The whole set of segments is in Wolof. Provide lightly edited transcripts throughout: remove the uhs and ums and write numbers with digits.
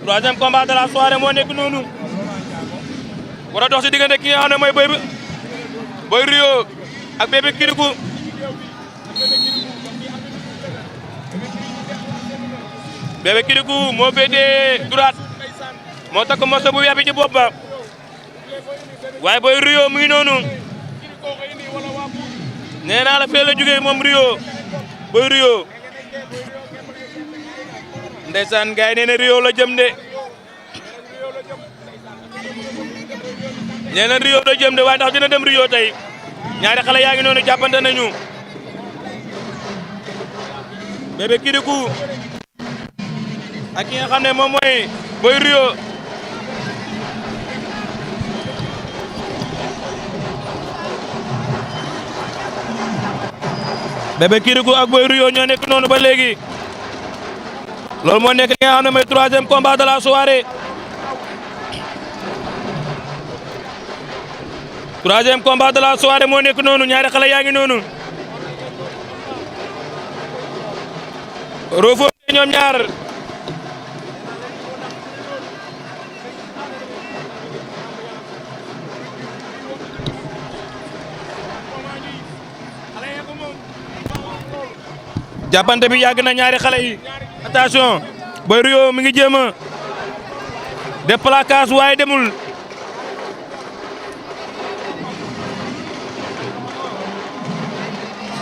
Troisième combat de la soirée moo nekk noonu war a dox ci diggante ki nga xam ne mooy Boy Rio ak Bébé Kirikou. Bébé Kirikou moo féetee droite moo takk morceau bu weex bi ci bopp ba waaye Boy Rio mu ngi noonu nee naa la fee la jógee moom Rio Boy Rio ndeysaan gaay nee na Rio la jëm de nee na Rio la jëm de waaye ndax dina dem Rio tey ñaari xale yaa ngi noonu jàppante nañu Bébé Kirikou ak ki nga xam ne moom mooy Boy Rio Bébé Kirikou ak Boy Rio ñoo nekk noonu ba léegi loolu moo nekk li nga xam ne mooy troisième combat de la soirée troisième combat de la soirée moo nekk noonu ñaari xale yaa ngi noonu roofoo ñoom ñaar jàppante bi yàgg na ñaari xale yi attention Boy Rio mi ngi jéem a def placage waaye demul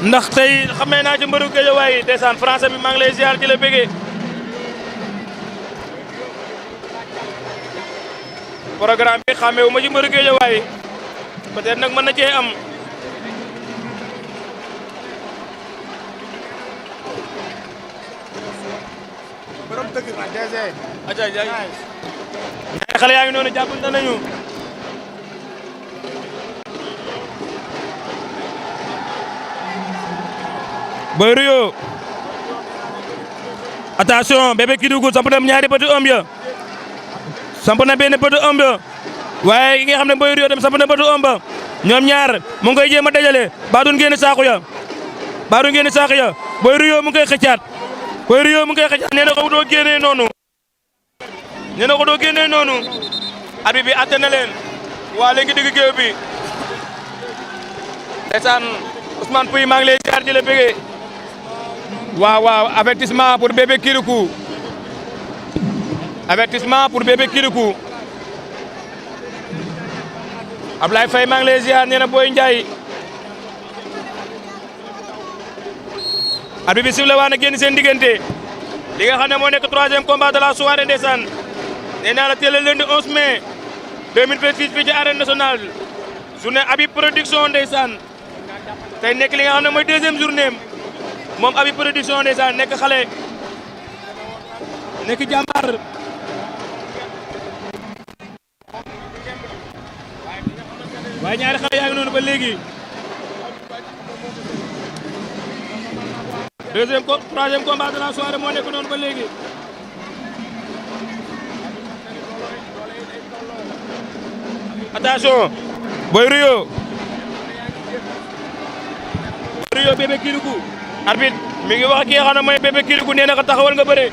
ndax tey xamee naa ci mbëru Guédiawaye ndeysaan français bi maa ngi lay ziar di la bëggee programme bi xamee wu ma ci mbëru Guédiawaye peut-être nag mën na cee am ñaari xale yaa ngi noonu jàppante nañu Boy Rio attention Bébé Kirikou samp na ñaari bëtu ëmb ya samp na benn bëtu ëmb ya waaye yi nga xam ne Boy Rio dem samp na bëtu ëmb ñoom ñaar mu ngi koy jéem a dajale ba doon génn saako ya Boy Rio mu ngi koy xëccaat Boy Rio mu ngi koy xëccaat nee na ko doo génnee noonu arbitre bi atte na leen waa léegi digg géew bi ndeysaan Ousmane Pouye maa ngi lay ziar di la bëggee waaw avertissement pour Bébé Kirikou Ablaye Faye maa ngi lay ziar nee na Boy Ndiaye arbitre bi sifflé waa na génn seen diggante li nga xam ne moo nekk troisième combat de la soirée ndeysaan nee naa la teel a lundi 11 mai 2026 fii ci arène nationale journée Habib production ndeysaan tey nekk li nga xam ne mooy deuxième journée moom Habib production ndeysaan nekk xale nekk jàmbaar waaye ñaari xale yaa ngi noonu ba léegi troisième combat de la soirée moo nekk noonu ba léegi attention Boy Rio Bébé Kirikou arbitre mi ngi wax ak ki nga xam ne mooy Bébé Kirikou nee na ko taxawal nga bëre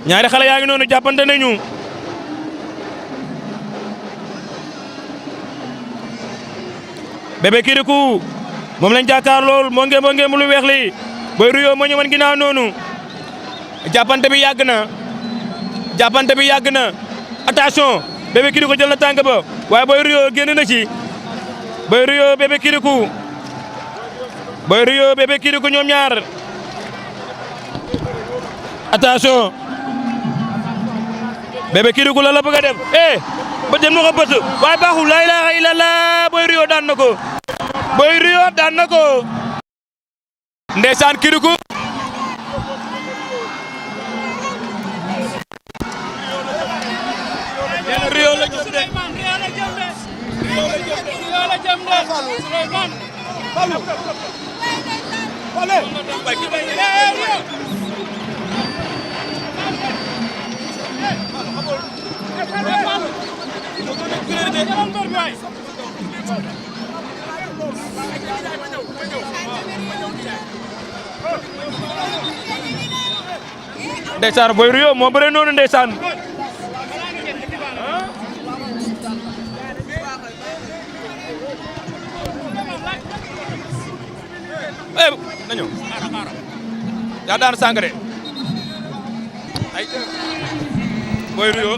ñaari xale yaa ngi noonu jàppante nañu Bébé Kirikou moom lañ jàkkaar lool moo nge mu lu weex li Boy Rio moo ñëwoon ginnaaw noonu jàppante bi yàgg na attention Bébé Kirikou jël na tànk ba waaye Boy Rio génn na ci Boy Rio Bébé Kirikou ñoom ñaar attention Bébé Kirikou la bëgg a def ba jëm na ko bët waaye baaxul la ilaha illallah Boy Rio daan na ko Boy Rio daan na ko ndeysaan Kirikou Rio la jëm de ndeysaan Boy Rio moo bëre noonu ndeysaan nañu yaa daan sangare ay Boy Rio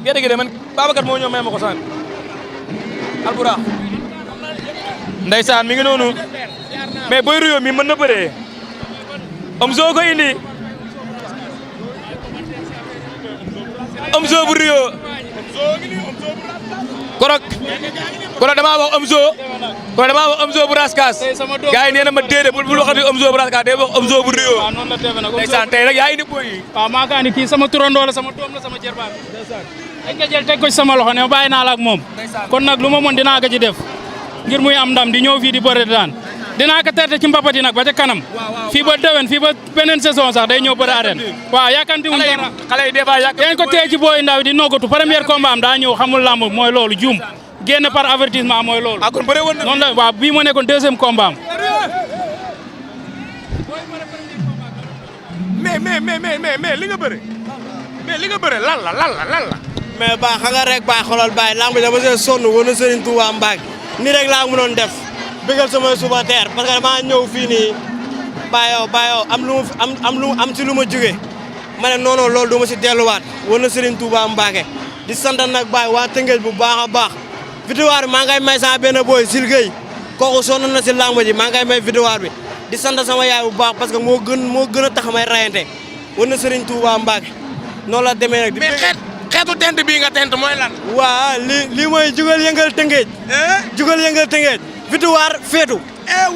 gerte gi de man Babacar moo ñëw may ma ko sànq alburax ndeysaan mi ngi noonu mais Boy Rio mi mën na bëree Omzo ko indi Omzo bu Rio korok damaa wax Omzo bu Raskas gars yi nee na ma déedéet bul waxati Omzo bu Raskas day wax Omzo bu Rio ndeysaan tey nag yaa indi boy yi waaw maa kaa ni kii sama turandoo la sama doom la sama jërbaat dañ ko jël teg ko ci sama loxo ne bàyyi naa la ak moom kon nag lu ma mën dinaa ko ci def ngir muy am ndam di ñëw fii di bëre daan dinaa ko terte ci mbapat yi nag ba ca kanam fii ba déwén fii ba beneen saison sax day ñëw bëre arène waaw yaakanti wuñ dara xale yi des fois dañ ko téye ci booy ndaw di noggatu premier combat am daa ñëw xamul lamb mooy loolu juum génn par avertissement mooy loolu kon bëre woon na noonu la waaw bii moo nekkoon deuxième combat am mais li nga bëre lan la mais ba xam nga rek ba xoolal baay lamb bi dama see sonn woon na Serigne Touba Mbacke nii rek laa mënoon def bëggal sama suba teer parce que dama ñëw fii nii bàyyoo am ci lu ma jóge ma ne non loolu du ma si delluwaat woon na Serigne Touba Mbacke di sant nag baay waa Tëngéej bu baax a baax victoire bi maa ngay may sama benn boy Silgueye kooku sonn na si lamb ji maa ngay may victoire bi di sant sama yaay bu baax parce que moo gën a tax may rayante woon na Serigne Touba Mbacke noonu la demee nag. xeetu tent bii nga tent mooy lan. waa lii mooy jugal yëngal Tëngéej. jugal yëngal Tëngéej. victoire feetu.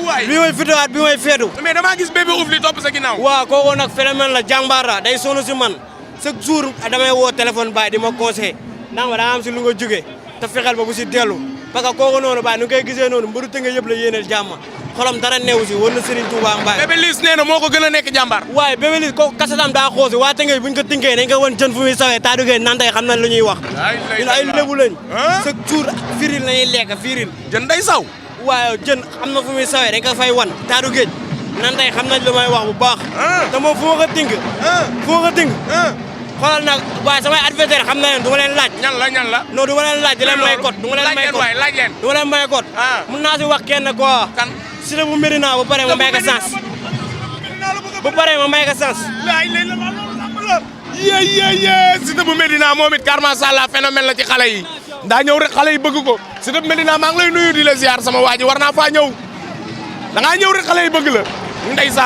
waay bii mooy victoire bii mooy feetu. mais damaa gis bébé ouf li topp sa ginnaaw. waaw kooku nag phénomène la jàmbaar la day sonn si man chaque jour damay woo téléphone baay di ma conseillé ndax ma daa am si lu nga jóge te fexeel ba bu si dellu parce que kooku noonu baay nu koy gisee noonu mbaru Tëngéej yëpp la yéeneel jàmm xolam dara neewu si war na Serigne Touba Mbacke. Bébé Liss nee na moo ko gën a nekk jàmbaar. waaye Bébé Liss kooku kasatam daa xoosi waa Tëngéej buñ ko tinkee dañ ko wan jën fu muy sawee taadu gee nan tey xam nañ lu ñuy wax ñun ay lébu lañ chaque jour firil lañuy lekk firil jën day saw waaye jën am na fu muy sawee dañ ko fay wan taadu géej nan tey xam nañ lu may wax bu baax te moom fu ma ko tink xoolal nag waaye samay adversaire xam na leen du ma leen laaj ñan la non du ma leen laaj di leen may code du ma leen may code laaj leen du ma leen may code mun naa si wax kenn quoi kan Siteu bu Médina bu pare ma may ko sens bu pare ma may ko sens Siteu bu Médina moom it car macha Allah phénomène la ci xale yi daa ñëw rek xale yi bëgg ko Siteu bu Médina maa ngi lay nuyu di la ziar sama waa ji war naa faa ñëw da ngaa ñëw rek xale yi bëgg la ndeysaan